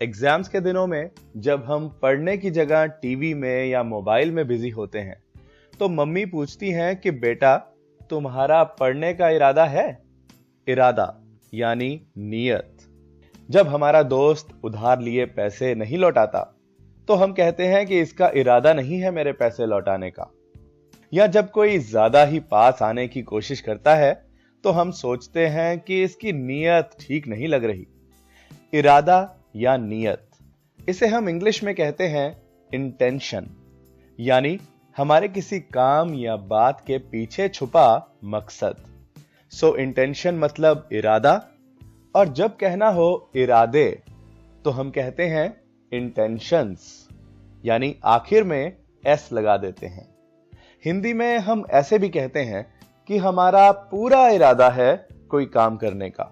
Exams के दिनों में जब हम पढ़ने की जगह टीवी में या मोबाइल में बिजी होते हैं तो मम्मी पूछती हैं कि बेटा तुम्हारा पढ़ने का इरादा है। इरादा यानी नियत। जब हमारा दोस्त उधार लिए पैसे नहीं लौटाता तो हम कहते हैं कि इसका इरादा नहीं है मेरे पैसे लौटाने का। या जब कोई ज्यादा ही पास आने की कोशिश करता है तो हम सोचते हैं कि इसकी नीयत ठीक नहीं लग रही। इरादा या नियत, इसे हम इंग्लिश में कहते हैं इंटेंशन, यानी हमारे किसी काम या बात के पीछे छुपा मकसद। सो इंटेंशन मतलब इरादा, और जब कहना हो इरादे तो हम कहते हैं इंटेंशंस, यानी आखिर में एस लगा देते हैं। हिंदी में हम ऐसे भी कहते हैं कि हमारा पूरा इरादा है कोई काम करने का।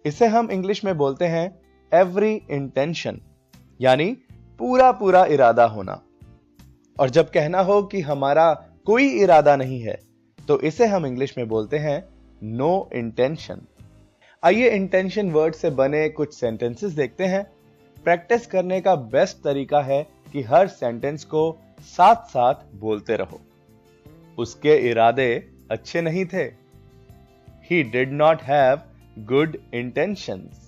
इसे हम इंग्लिश में बोलते हैं एवरी इंटेंशन, यानी पूरा पूरा इरादा होना। और जब कहना हो कि हमारा कोई इरादा नहीं है तो इसे हम इंग्लिश में बोलते हैं नो इंटेंशन। आइए इंटेंशन वर्ड से बने कुछ सेंटेंसेस देखते हैं। प्रैक्टिस करने का बेस्ट तरीका है कि हर सेंटेंस को साथ साथ बोलते रहो। उसके इरादे अच्छे नहीं थे। He did not have good intentions.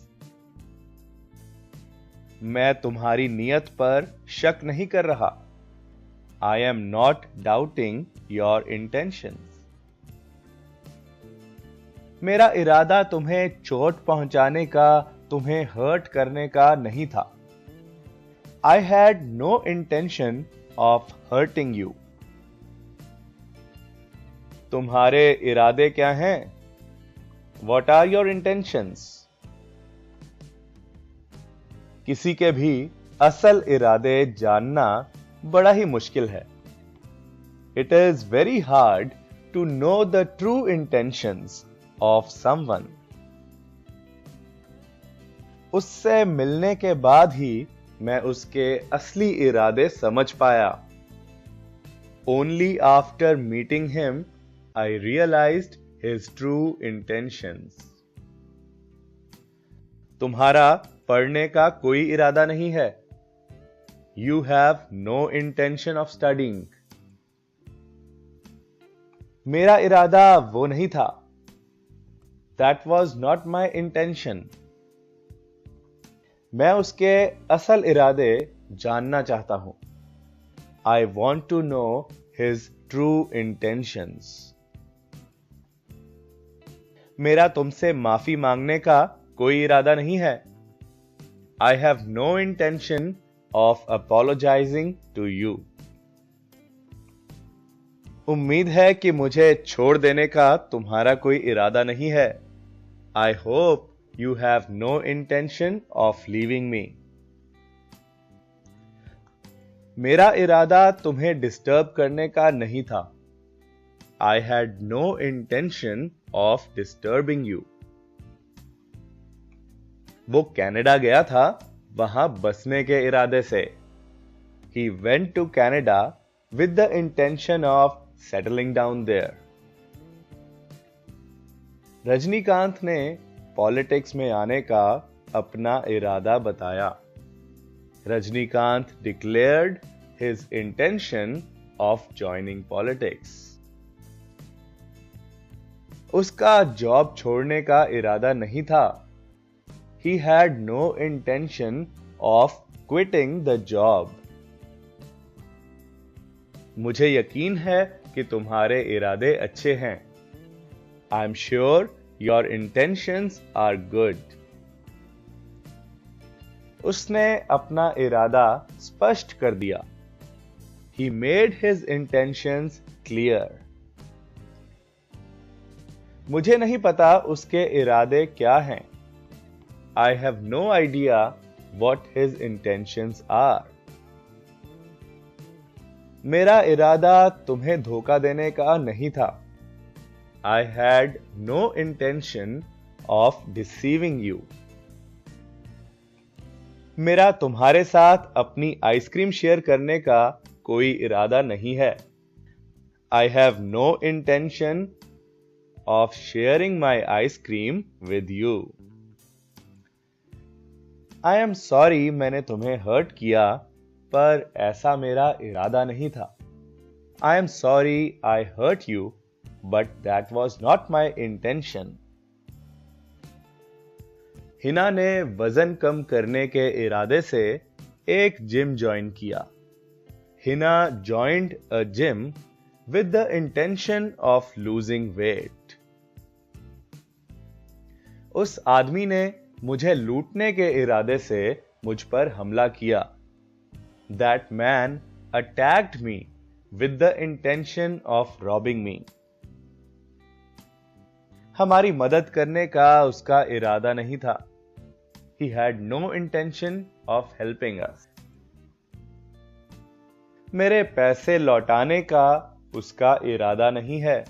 मैं तुम्हारी नियत पर शक नहीं कर रहा। I am not doubting your intentions. मेरा इरादा तुम्हें चोट पहुंचाने का, तुम्हें हर्ट करने का नहीं था। I had no intention of hurting you. तुम्हारे इरादे क्या हैं? What are your intentions? किसी के भी असल इरादे जानना बड़ा ही मुश्किल है। It is very hard to know the true intentions of someone. उससे मिलने के बाद ही मैं उसके असली इरादे समझ पाया। Only after meeting him I realized his true intentions. तुम्हारा पढ़ने का कोई इरादा नहीं है। You have no intention of studying. मेरा इरादा वो नहीं था। That was not my intention. मैं उसके असल इरादे जानना चाहता हूं। I want to know his true intentions. मेरा तुमसे माफी मांगने का कोई इरादा नहीं है। I have no intention of apologizing to you. उम्मीद है कि मुझे छोड़ देने का तुम्हारा कोई इरादा नहीं है। I hope you have no intention of leaving me. मेरा इरादा तुम्हें डिस्टर्ब करने का नहीं था। I had no intention of disturbing you. वो कनाडा गया था वहां बसने के इरादे से। He went to Canada with the intention of settling down there. Rajinikanth ने पॉलिटिक्स में आने का अपना इरादा बताया। Rajinikanth declared his intention of joining politics. उसका जॉब छोड़ने का इरादा नहीं था। He had no intention of quitting the job. मुझे यकीन है कि तुम्हारे इरादे अच्छे हैं। I am sure your intentions are good. उसने अपना इरादा स्पष्ट कर दिया। He made his intentions clear. मुझे नहीं पता उसके इरादे क्या हैं। I have no idea what his intentions are. मेरा इरादा तुम्हें धोखा देने का नहीं था। I had no intention of deceiving you. मेरा तुम्हारे साथ अपनी आइसक्रीम शेयर करने का कोई इरादा नहीं है। I have no intention of sharing my ice cream with you. I am sorry मैंने तुम्हें हर्ट किया, पर ऐसा मेरा इरादा नहीं था। I am sorry I hurt you, but that was not my intention. Hina ने वजन कम करने के इरादे से एक जिम ज्वाइन किया। Hina joined a gym with the intention of losing weight. उस आदमी ने मुझे लूटने के इरादे से मुझ पर हमला किया। That man attacked me with the intention of robbing me. हमारी मदद करने का उसका इरादा नहीं था। He had no intention of helping us. मेरे पैसे लौटाने का उसका इरादा नहीं है।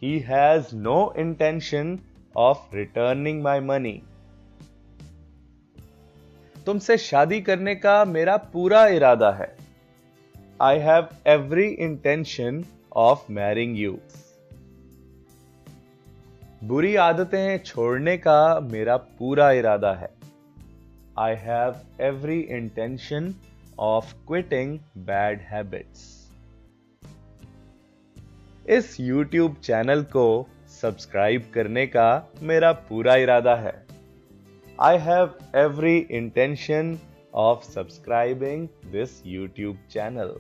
He has no intention of returning my money. तुमसे शादी करने का मेरा पूरा इरादा है। I have every intention of marrying you. बुरी आदतें छोड़ने का मेरा पूरा इरादा है। I have every intention of quitting bad habits. इस YouTube चैनल को सब्सक्राइब करने का मेरा पूरा इरादा है। I have every intention of subscribing this YouTube channel.